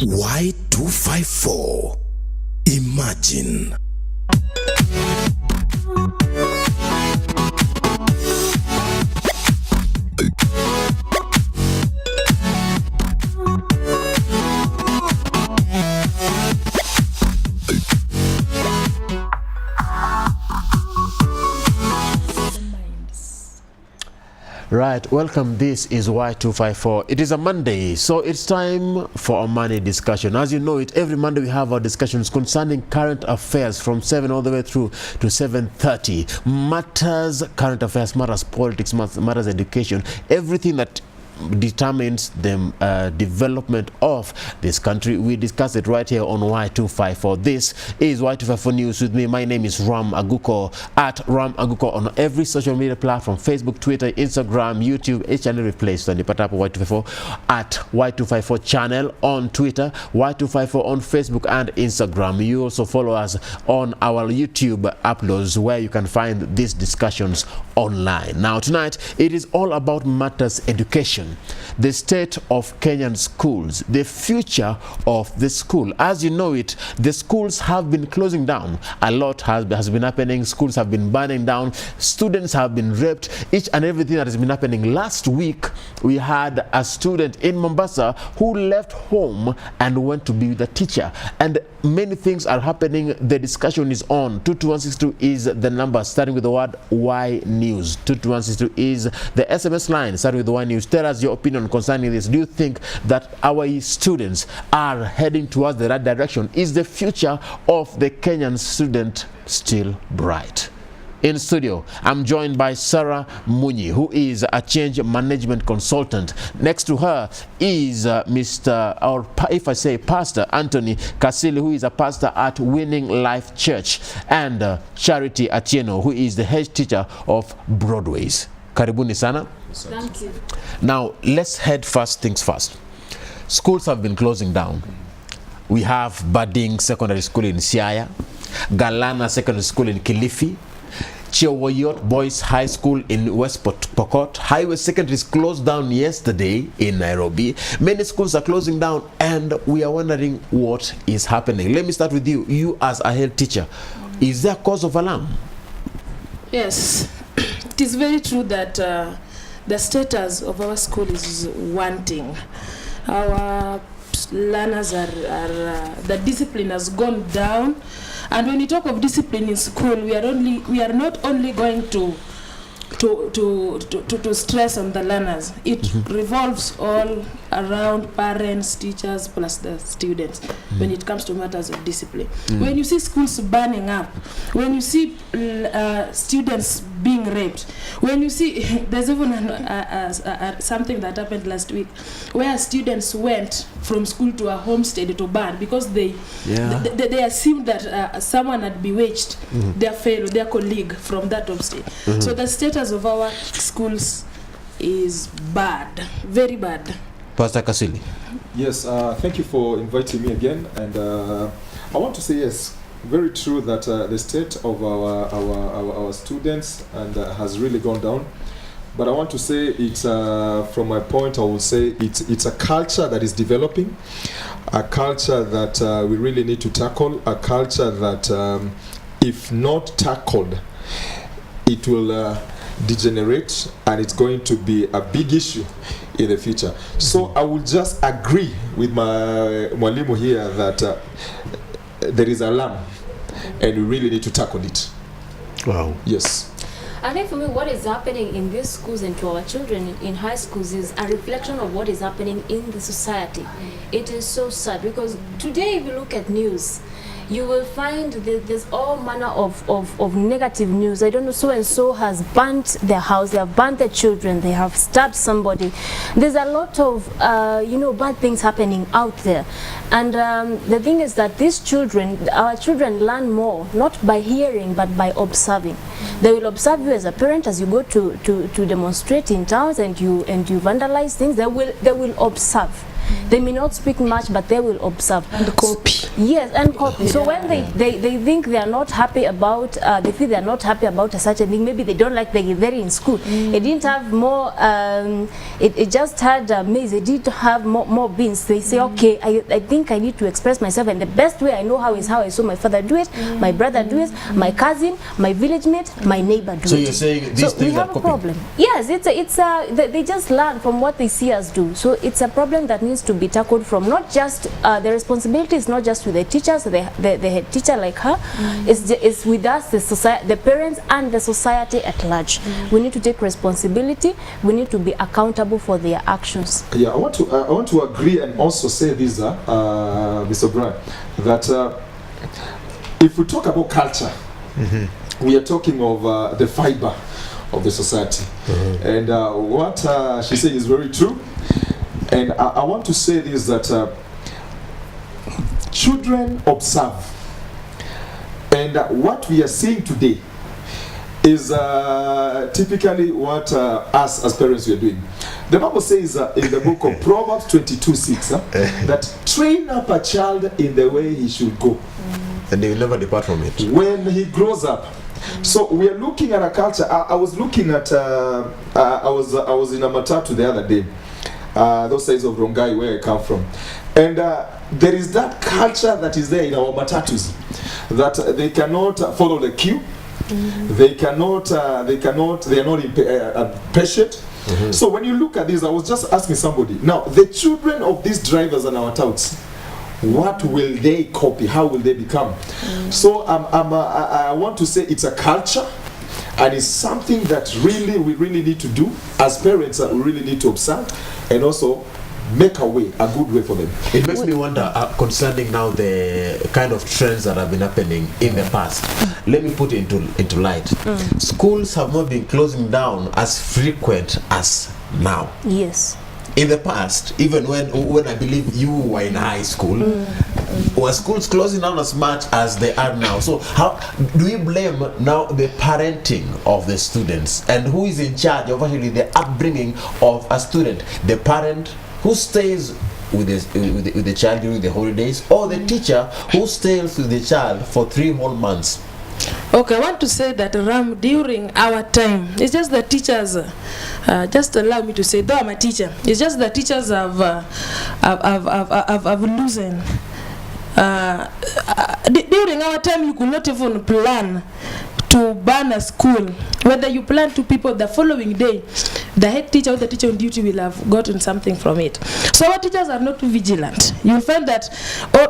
Y254. Imagine. Right, welcome. This is Y254. It is a Monday, so it's time for a money discussion. As you know it, every Monday we have our discussions concerning current affairs from 7 all the way through to 7:30. Matters current affairs, matters politics, matters education, everything that determines the development of this country. We discuss it right here on Y254. This is Y254 News with me. My name is Ram Aguko, at Ram Aguko on every social media platform: Facebook, Twitter, Instagram, YouTube, each and every place. And you Y254 at Y254 channel on Twitter, Y254 on Facebook and Instagram. You also follow us on our YouTube uploads where you can find these discussions online. Now tonight it is all about matters education, the state of Kenyan schools, the future of the school. As you know it, the schools have been closing down. A lot has been happening. Schools have been burning down. Students have been raped. Each and everything that has been happening. Last week, we had a student in Mombasa who left home and went to be with a teacher. And many things are happening. The discussion is on. 22162 is the number starting with the word Y News. 22162 is the SMS line starting with the Y News. Tell us your opinion concerning this. Do you think that our students are heading towards the right direction? Is the future of the Kenyan student still bright? In studio, I'm joined by Sarah Munyi, who is a change management consultant. Next to her is Pastor Anthony Kasili, who is a pastor at Winning Life Church, and Charity Atieno, who is the head teacher of Broadways. Karibuni sana. Thank you. Now, let's head first things first. Schools have been closing down. We have Budding Secondary School in Siaya, Galana Secondary School in Kilifi, Chewoyot Boys High School in West Pokot. Highway Secondary is closed down yesterday in Nairobi. Many schools are closing down, and we are wondering what is happening. Let me start with you. You as a head teacher, is there cause of alarm? Yes, it is very true that the status of our school is wanting. Our learners the discipline has gone down. And when you talk of discipline in school, we are not only going to stress on the learners. It revolves all around parents, teachers, plus the students when it comes to matters of discipline. When you see schools burning up, when you see students being raped, when you see, there's even something that happened last week where students went from school to a homestead to burn because they assumed that someone had bewitched their fellow, their colleague from that homestead. So the status of our schools is bad, very bad. Pastor Kasili. Yes, thank you for inviting me again. And I want to say yes, very true that the state of our students and has really gone down. But I want to say it's from my point, I will say it's a culture that is developing, a culture that we really need to tackle, a culture that if not tackled, it will degenerate, and it's going to be a big issue in the future. So I will just agree with my mwalimu here that there is alarm, and we really need to tackle it. Wow. Yes. I think for me, what is happening in these schools and to our children in high schools is a reflection of what is happening in the society. It is so sad because today, if you look at news, you will find that there's all manner of negative news. I don't know, so and so has burnt their house, they have burnt their children, they have stabbed somebody. There's a lot of bad things happening out there. And the thing is that these children, our children, learn more not by hearing but by observing. They will observe you as a parent as you go to demonstrate in towns and you vandalize things. They will observe. They may not speak much, but they will observe. And copy. Yes, and copy. So when they think they are not happy about, they feel they are not happy about a certain thing, maybe they don't like the there in school. It didn't have more, it just had maize, it didn't have more beans. They say, okay, I think I need to express myself, and the best way I know how is how I saw my father do it, my brother do it, my cousin, my village mate, my neighbor do it. So you're saying these things we have are a problem. Yes, they just learn from what they see us do. So it's a problem that needs to be tackled from not just the responsibility is not just with the teachers, the head teacher like her. It's with us, the society, the parents, and the society at large. We need to take responsibility. We need to be accountable for their actions. Yeah, I want to agree and also say this, Mr. Brian, that if we talk about culture, we are talking of the fiber of the society, and what she said is very true. And I want to say this, that children observe, and what we are seeing today is typically what us as parents we are doing. The Bible says in the book of Proverbs 22:6 that train up a child in the way he should go, and they will never depart from it when he grows up. So we are looking at a culture. I was looking at I was in a matatu the other day, those sides of Rongai where I come from, and there is that culture that is there in our matatus, that they cannot follow the queue. They are not impatient. So when you look at this, I was just asking somebody, now the children of these drivers and our touts, what will they copy? How will they become? So I want to say it's a culture, and it's something that we really need to do as parents. We really need to observe and also make a good way for them. It makes me wonder concerning now the kind of trends that have been happening in the past. Let me put it into light. Schools have not been closing down as frequent as now. Yes. In the past, even when I believe you were in high school, were schools closing down as much as they are now? So how do we blame now the parenting of the students, and who is in charge of actually the upbringing of a student? The parent who stays with the child during the holidays, or the teacher who stays with the child for 3 whole months? Okay, I want to say that during our time, it's just the teachers, just allow me to say, though I'm a teacher, it's just the teachers have loosened. During our time, you could not even plan to ban a school. Whether you plan to people the following day, the head teacher or the teacher on duty will have gotten something from it. So our teachers are not too vigilant. You'll find that,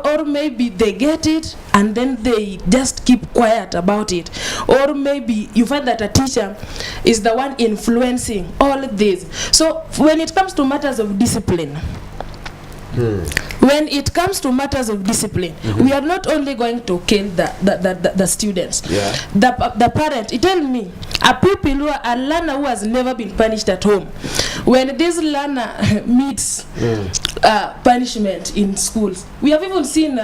or maybe they get it and then they just keep quiet about it. Or maybe you find that a teacher is the one influencing all this. So when it comes to matters of discipline, when it comes to matters of discipline, we are not only going to kill the students. The parent, tell me, a pupil, a learner who has never been punished at home, when this learner meets punishment in schools, we have even seen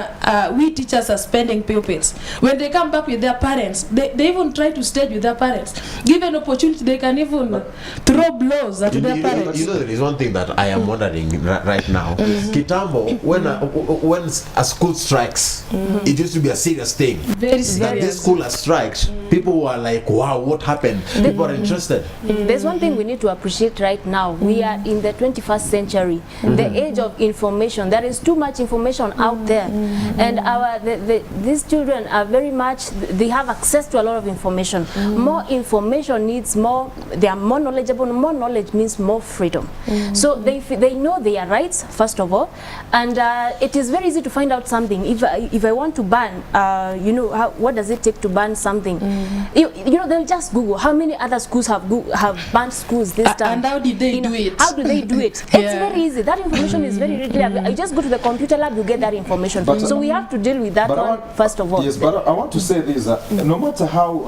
we teachers suspending pupils. When they come back with their parents, they even try to stage with their parents. Given opportunity, they can even throw blows at their parents. You know, there is one thing that I am wondering right now. Kitambo, when a school strikes, it used to be a serious thing. Very serious. That this school has striked, people were like, wow, what happened? People are interested. There's one thing we need to appreciate right now. We are in the 21st century, the age of information. There is too much information out there, and these children are very much, they have access to a lot of information. More information needs more, they are more knowledgeable. More knowledge means more freedom. So they know their rights, first of all, and it is very easy to find out something. If I want to ban, what does it take to ban something? You know, they'll just Google how many other schools have banned schools this time, and how did they do it? How do they do it? It's very easy. That information is very readily available. You just go to the computer lab, you get that information. So we have to deal with that one first of all. Yes, but I want to say this: no matter how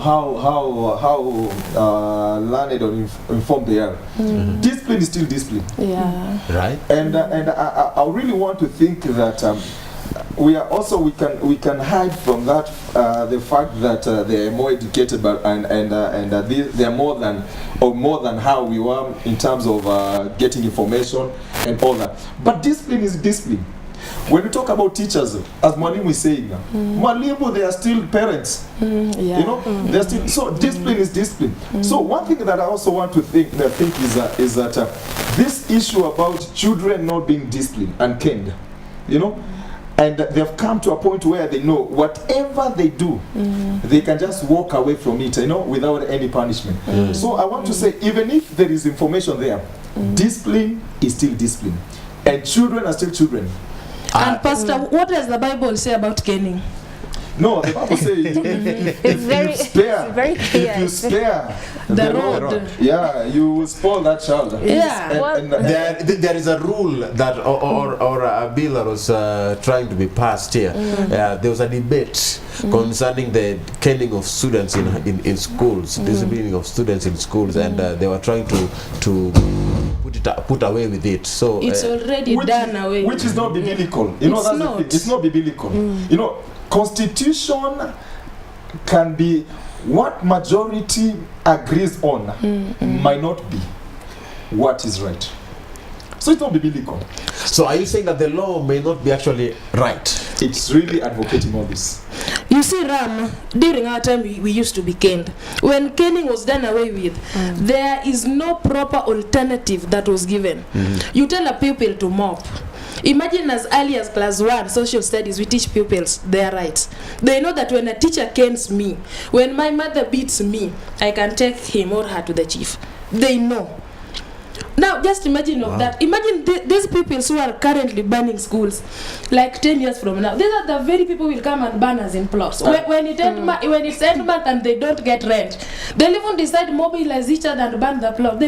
learned or informed they are, discipline is still discipline. Yeah. Right. And I really want to think that we can hide from that the fact that they are more educated, but they are more than how we were in terms of getting information and all that. But discipline is discipline. When we talk about teachers, as Mwalimu is saying, Mwalimu, they are still parents. Yeah. You know, they're still, so discipline is discipline. So one thing that I also want to think is that this issue about children not being disciplined and caned, you know, and they've come to a point where they know whatever they do, they can just walk away from it, you know, without any punishment. So I want to say, even if there is information there, discipline is still discipline, and children are still children. And Pastor, what does the Bible say about caning? No, the Bible says if you spare the rod, yeah, you will spoil that child. Yeah. There is a rule that, or a bill that was trying to be passed here. There was a debate concerning the caning of students in schools, disciplining of students in schools, and they were trying to put away with it. So it's already done away. Which is not biblical. You know, it's that's not. the thing. It's not biblical. You know, Constitution can be what majority agrees on, might not be what is right. So it's not biblical. So are you saying that the law may not be actually right? It's really advocating all this. You see, Ram, during our time we used to be caned. When caning was done away with, there is no proper alternative that was given. You tell a pupil to mop. Imagine as early as class 1, social studies, we teach pupils their rights. They know that when a teacher canes me, when my mother beats me, I can take him or her to the chief. They know. Now, just imagine of that. Imagine these people who are currently burning schools, like 10 years from now. These are the very people who will come and burn us in plots. When it's end month and they don't get rent, they'll even decide mobilize each other and burn the plot.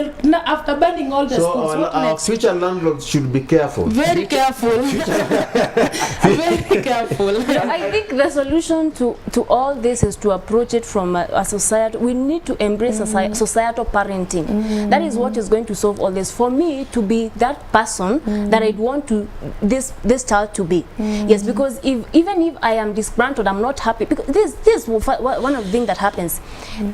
After burning all the schools, So what our next? future landlords should be careful. Very careful. Very careful. I think the solution to all this is to approach it from a society. We need to embrace societal parenting. That is what is going to solve all this. For me to be that person that I'd want to this child to be. Yes, because even if I am disgruntled, I'm not happy, because this is one of the things that happens.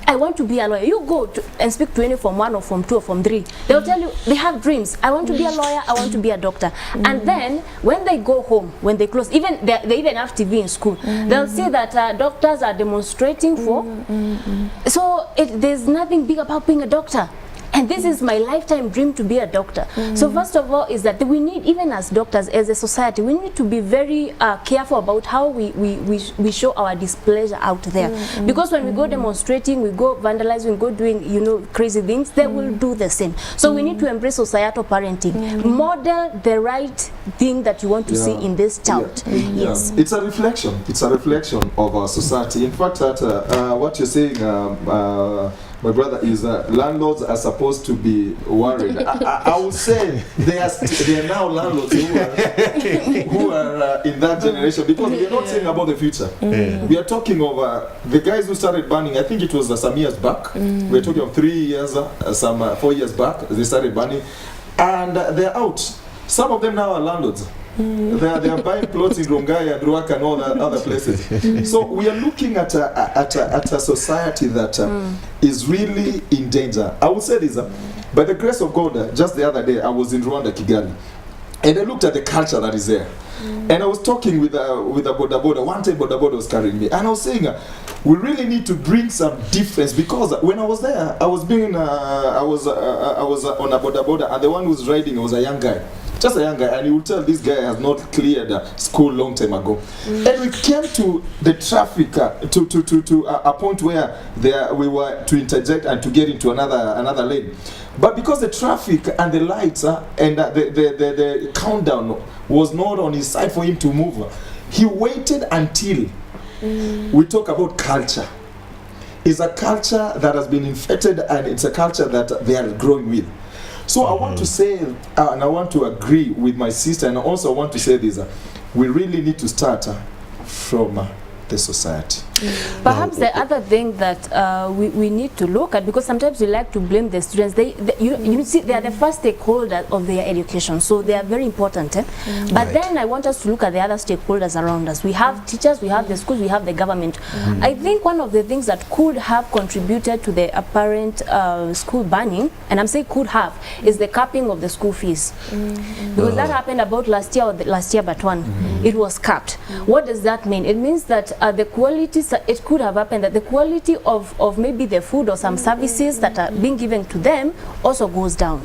I want to be a lawyer. You go and speak to any Form 1 or Form 2 or Form 3, they'll tell you they have dreams. I want to be a lawyer, I want to be a doctor. And then when they go home, when they close, even they even have TV in school, they'll see that doctors are demonstrating for. So there's nothing big about being a doctor. And this is my lifetime dream, to be a doctor. So first of all is that we need, even as doctors, as a society, we need to be very careful about how we show our displeasure out there. Because when we go demonstrating, we go vandalizing, we go doing, you know, crazy things, they will do the same. So we need to embrace societal parenting. Model the right thing that you want to see in this child. Yes. It's a reflection. It's a reflection of our society. In fact, that what you're saying, my brother, is landlords are supposed to be worried. I would say they are now landlords who are in that generation, because we are not saying about the future. We are talking of the guys who started burning. I think it was some years back. We're talking of 3 years, 4 years back. They started burning, and they're out. Some of them now are landlords. They are buying plots in Rongai and Ruaka and all the other places. So we are looking at a society that is really in danger. I would say this, by the grace of God, just the other day I was in Rwanda, Kigali, and I looked at the culture that is there. And I was talking with a boda boda. One time boda boda was carrying me, and I was saying, we really need to bring some difference, because when I was there, I was on a boda boda, and the one who was riding was a young guy. Just a young guy, and you will tell this guy has not cleared school long time ago. And we came to the traffic to a point where we were to interject and to get into another lane. But because the traffic and the lights and the countdown was not on his side for him to move, he waited until we talk about culture. It's a culture that has been infected, and it's a culture that they are growing with. So I want to say, and I want to agree with my sister, and I also want to say this, we really need to start from the society. Perhaps the other thing that we need to look at, because sometimes we like to blame the students, you see, they are the first stakeholder of their education, so they are very important. But then I want us to look at the other stakeholders around us. We have teachers, we have the schools, we have the government. I think one of the things that could have contributed to the apparent school banning, and I'm saying could have, is the capping of the school fees. Because that happened about last year or the last year but one. It was capped. What does that mean? It means that the quality, it could have happened that the quality of maybe the food or some services that are being given to them also goes down.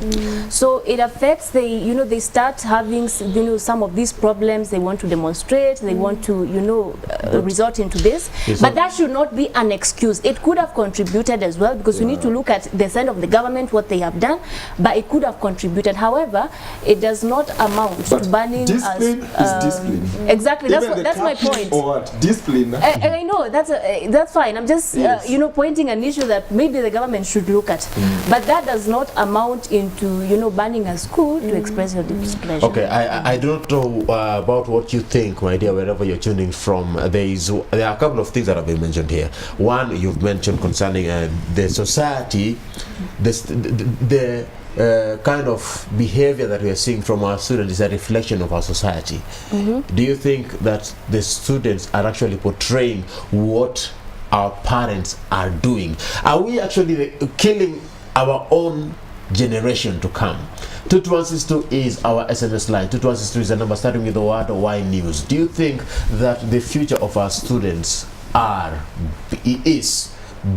So it affects they start having some of these problems. They want to demonstrate, they want to resort into this, but that should not be an excuse. It could have contributed as well, because we need to look at the side of the government, what they have done, but it could have contributed. However, it does not amount to banning discipline is discipline. Exactly. That's my point. Or discipline. I know that's fine. I'm just pointing an issue that maybe the government should look at, but that does not amount into banning a school to express your displeasure. Okay, I don't know about what you think, my dear, wherever you're tuning from. There are a couple of things that have been mentioned here. One, you've mentioned concerning the society, the kind of behavior that we are seeing from our students is a reflection of our society. Do you think that the students are actually portraying what our parents are doing? Are we actually killing our own generation to come? 2262 is our SMS line. 2262 is the number starting with the word Y News. Do you think that the future of our students is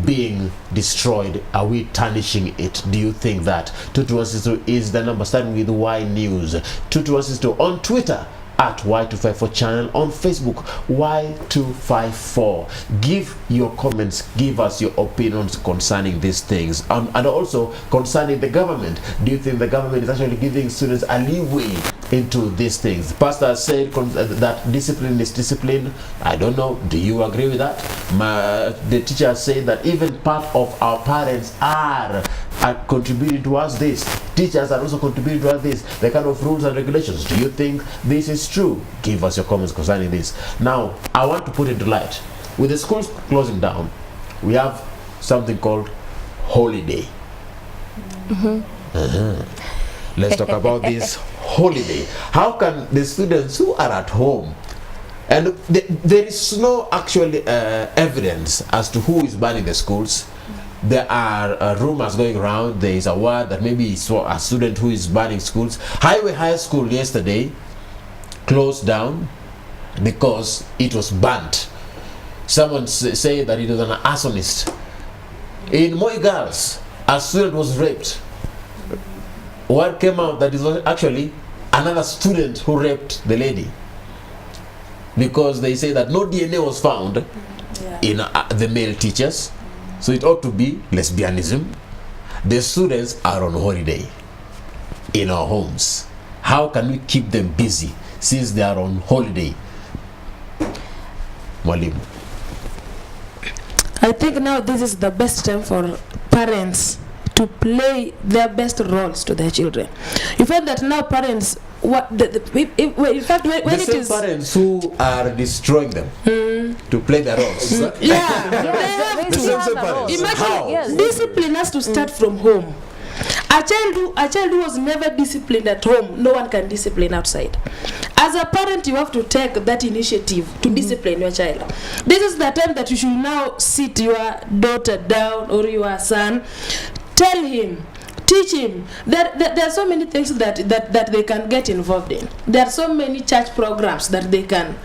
being destroyed? Are we tarnishing it? Do you think that? 2262 is the number starting with Y News. 2262 on Twitter at Y254 channel, on Facebook Y254. Give your comments, give us your opinions concerning these things, and also concerning the government. Do you think the government is actually giving students a leeway into these things? Pastor said that discipline is discipline. I don't know, do you agree with that? The teacher said that even part of our parents are contributing towards this. Teachers are also contributing towards this, the kind of rules and regulations. Do you think this is true? Give us your comments concerning this. Now, I want to put into light, with the schools closing down, we have something called holiday. Let's talk about this holiday. How can the students who are at home, and there is no actual evidence as to who is banning the schools. There are rumors going around. There is a word that maybe it's for a student who is banning schools. Highway High School yesterday closed down because it was banned. Someone said that it was an arsonist. In Moi Girls, a student was raped. Word came out that it was actually another student who raped the lady, because they say that no DNA was found in the male teachers. So it ought to be lesbianism. The students are on holiday in our homes. How can we keep them busy since they are on holiday? Mwalimu. I think now this is the best time for parents to play their best roles to their children. You find that now parents, in fact, when the same parents who are destroying them to play their roles. They have to. Imagine, discipline has to start from home. A child who was never disciplined at home, no one can discipline outside. As a parent, you have to take that initiative to discipline your child. This is the time that you should now sit your daughter down or your son. Tell him, teach him. There are so many things that they can get involved in. There are so many church programs that they can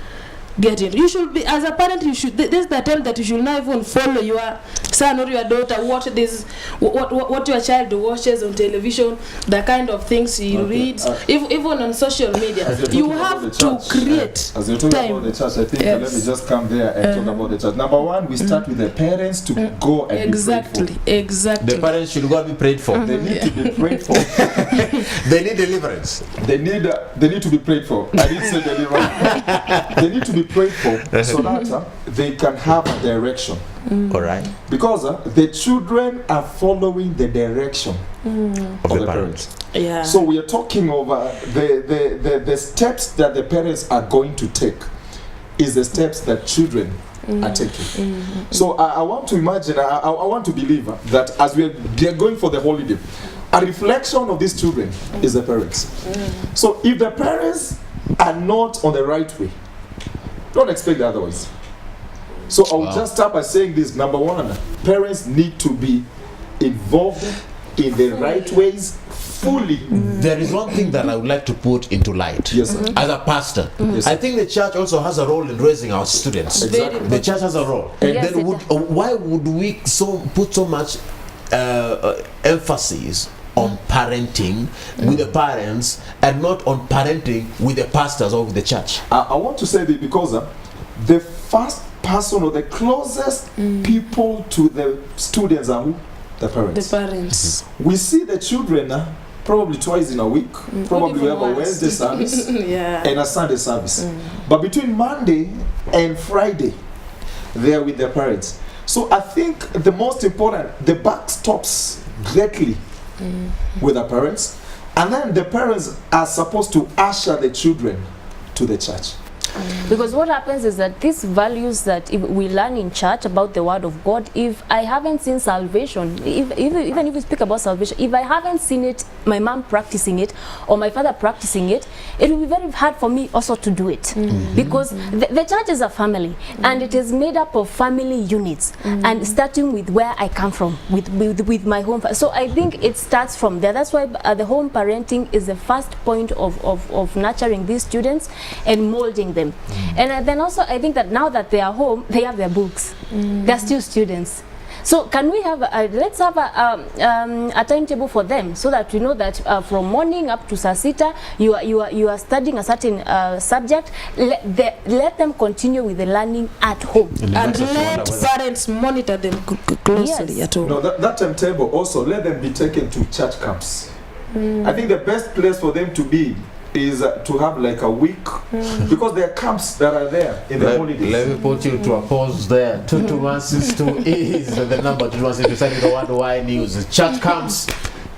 get in. You should be, as a parent, you should. This is the time that you should not even follow your son or your daughter. What your child watches on television, the kind of things he reads, even on social media. You have to create as you're talking about the church, I think let me just come there and talk about the church. Number one, we start with the parents to go and be prayed for. The parents should go and be prayed for. They need to be prayed for. They need deliverance. They need to be prayed for. I didn't say deliverance. They need to be prayed for so that they can have a direction. All right. Because the children are following the direction of the parents. Yeah. So we are talking over the steps that the parents are going to take is the steps that children are taking. So I want to imagine, I want to believe that as we are going for the holiday, a reflection of these children is the parents. So if the parents are not on the right way, don't expect the otherwise. So I will just start by saying this. Number one, parents need to be involved in the right ways fully. There is one thing that I would like to put into light. Yes, sir. As a pastor, Yes, I think the church also has a role in raising our students. Exactly. The church has a role. And Yes, then why would we put so much emphasis on parenting with the parents and not on parenting with the pastors or with the church? I want to say this because the first person or the closest people to the students are who? The parents. The parents. We see the children probably twice in a week. Probably we have a once. Wednesday service Yeah. and a Sunday service. But between Monday and Friday, they are with their parents. So I think the most important, the buck stops greatly with the parents, and then the parents are supposed to usher the children to the church. Because what happens is that these values that if we learn in church about the word of God, if I haven't seen salvation, even if we speak about salvation, if I haven't seen it, my mom practicing it or my father practicing it, it will be very hard for me also to do it. Because the church is a family and it is made up of family units, and starting with where I come from, with my home. So I think it starts from there. That's why the home parenting is the first point of nurturing these students and molding them. And then also I think that now that they are home, they have their books. They're still students. So can we have let's have a timetable for them, so that we know that from morning up to Sasita you are studying a certain subject. Let them continue with the learning at home, And let parents monitor them closely Yes. at home. No, that timetable also let them be taken to church camps. I think the best place for them to be is to have like a week, because there are camps that are there in the holidays. Let me put you to a pause there. 2216 is the number. 2216 the Word Why News. Church camps,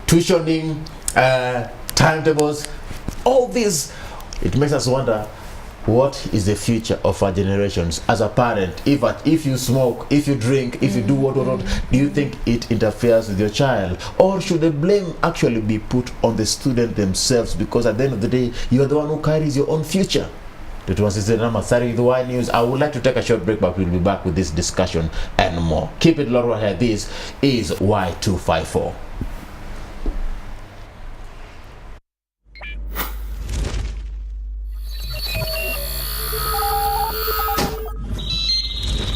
tuitioning, timetables, all this. It makes us wonder, what is the future of our generations? As a parent, if you smoke, if you drink, if you do what, do you think it interferes with your child? Or should the blame actually be put on the student themselves? Because at the end of the day, you are the one who carries your own future. That was the number 30 the Y News. I would like to take a short break, but we'll be back with this discussion and more. Keep it locked right here. This is Y254.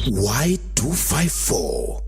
Y254.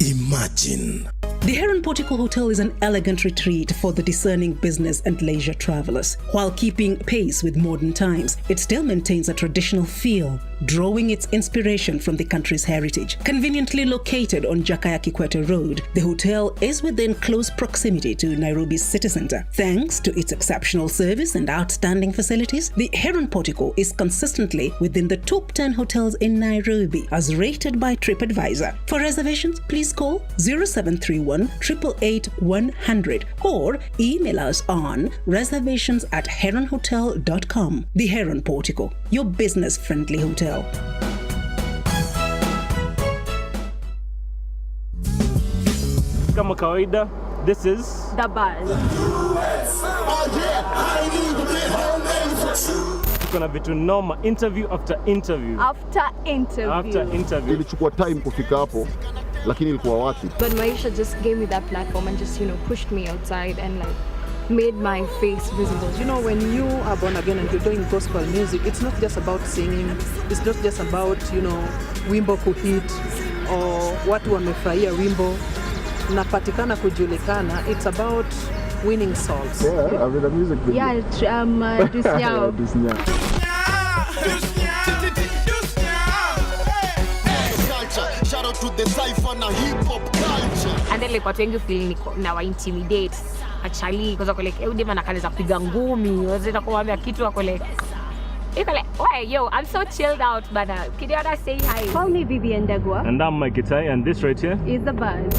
Imagine. The Heron Portico Hotel is an elegant retreat for the discerning business and leisure travelers. While keeping pace with modern times, it still maintains a traditional feel, drawing its inspiration from the country's heritage. Conveniently located on Jakaya Kikwete Road, the hotel is within close proximity to Nairobi's city center. Thanks to its exceptional service and outstanding facilities, the Heron Portico is consistently within the top 10 hotels in Nairobi, as rated by TripAdvisor. For reservations, please call 0731 888 100 or email us on reservations@heronhotel.com. The Heron Portico, your business-friendly hotel. Kama kawaida, this is The Buzz. tuko na vitu noma, interview after interview. After interview. Ilichukua time kufika hapo, lakini ilikuwa wapi? But Maisha just gave me that platform and just, pushed me outside and like made my face visible. When you are born again and you're doing gospel music, it's not just about singing, it's not just about, wimbo kuhit or watu wamefurahia wimbo napatikana kujulikana. It's about winning souls. Yeah, I mean the music video. Yeah, Dusnyao. Shout out to the cypher na hip hop culture. And then watu wengi feel na wa intimidate actually because wako like dem anakanza kupiga ngumi, wazeta kuambia kitu wako like why yo, I'm so chilled out, but can you say hi? Call me Vivian Dagwa. And I'm Mike Itai, and this right here Is The Buzz.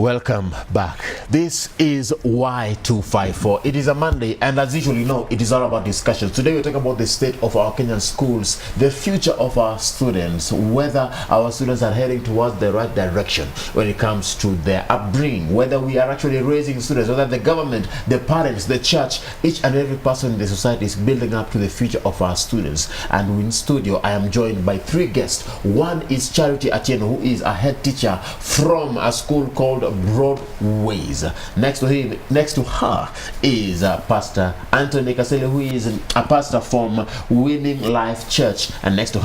Welcome back. This is Y254. It is a Monday, and as usual, you know, it is all about discussions. Today we're talking about the state of our Kenyan schools, the future of our students, whether our students are heading towards the right direction when it comes to their upbringing, whether we are actually raising students, whether the government, the parents, the church, each and every person in the society is building up to the future of our students. And in studio, I am joined by three guests. One is Charity Atieno, who is a head teacher from a school called Broadways. Next to her is Pastor Anthony Kasele, who is a pastor from Winning Life Church, and next to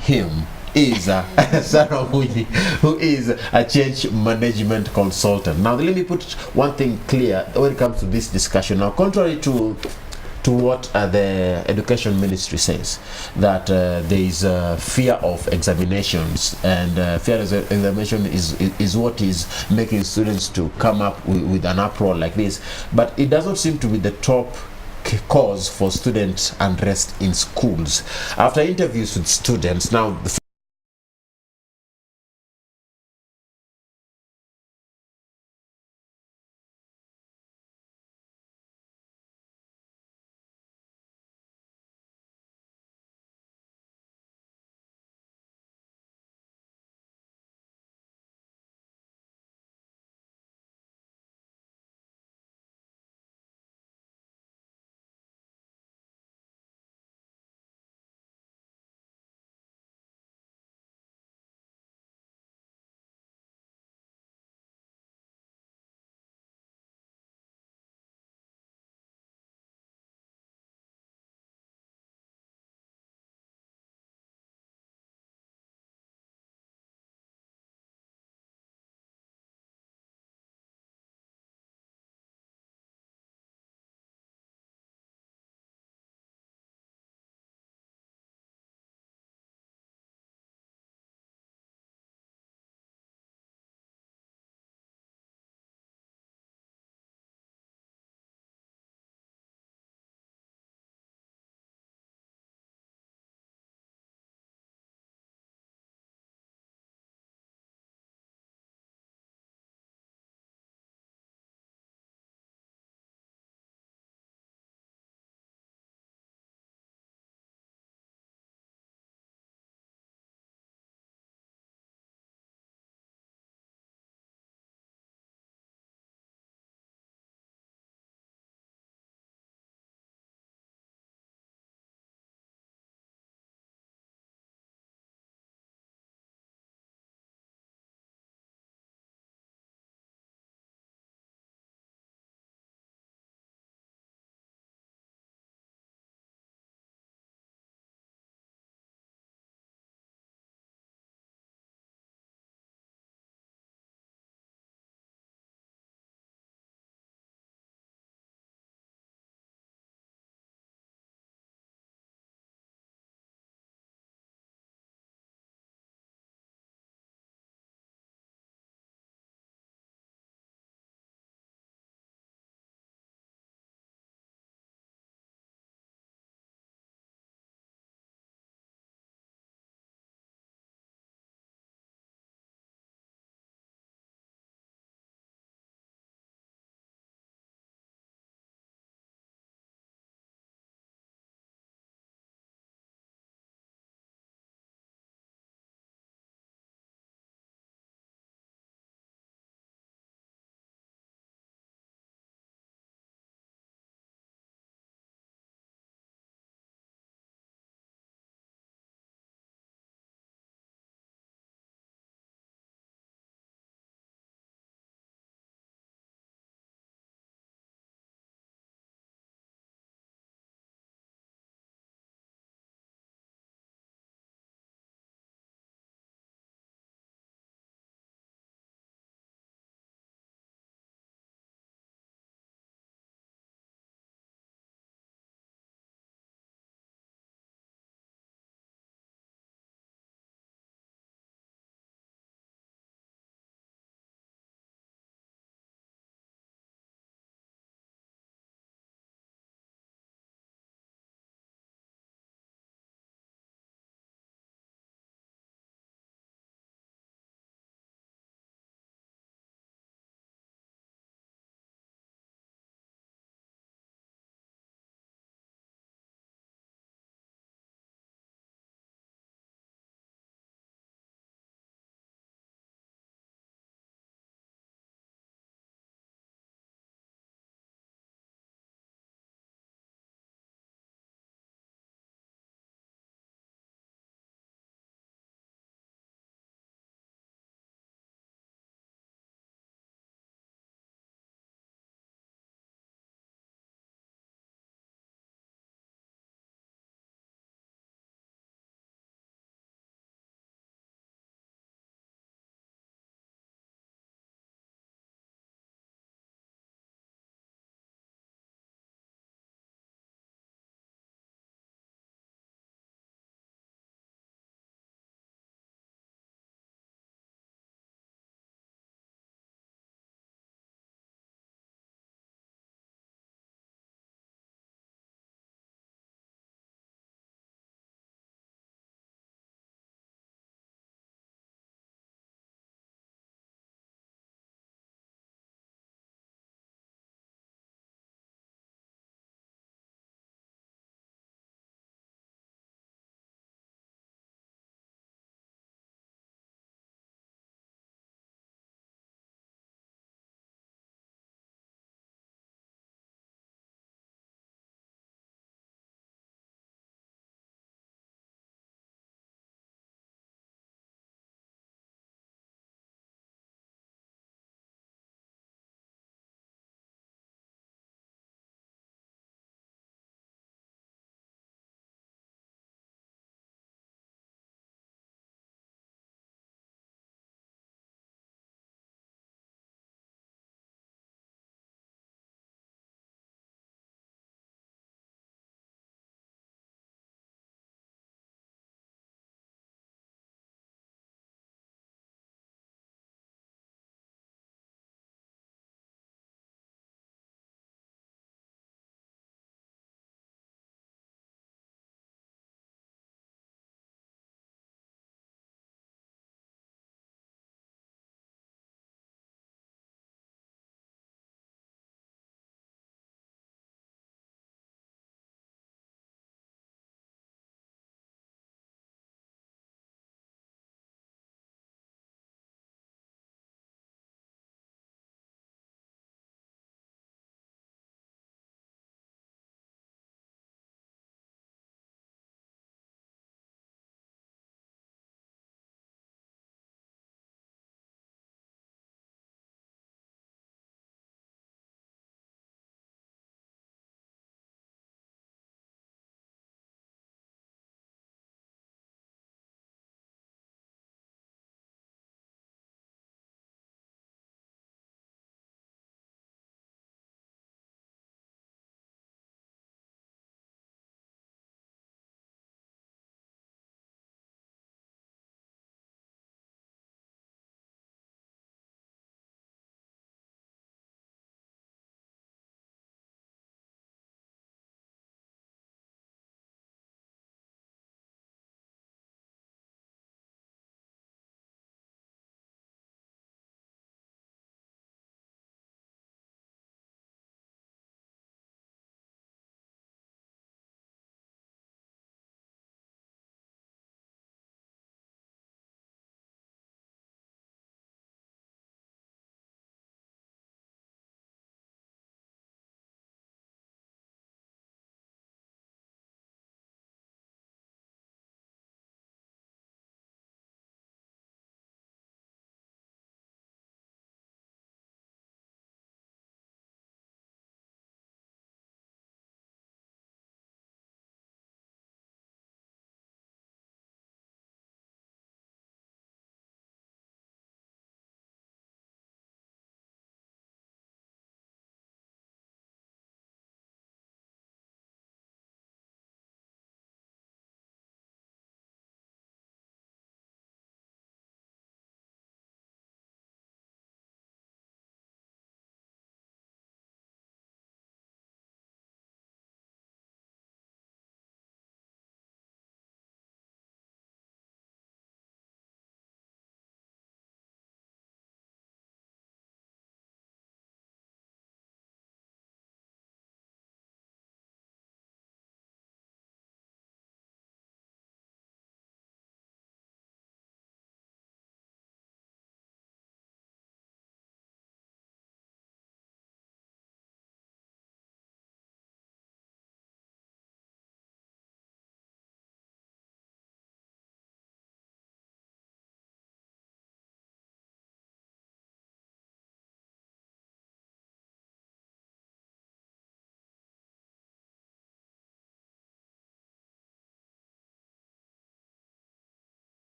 him is Sarah Wini, who is a change management consultant. Now, let me put one thing clear when it comes to this discussion. Now, contrary to what the education ministry says, that there is fear of examinations, and fear of examination is what is making students to come up with an uproar like this, but it doesn't seem to be the top cause for student unrest in schools. After interviews with students, now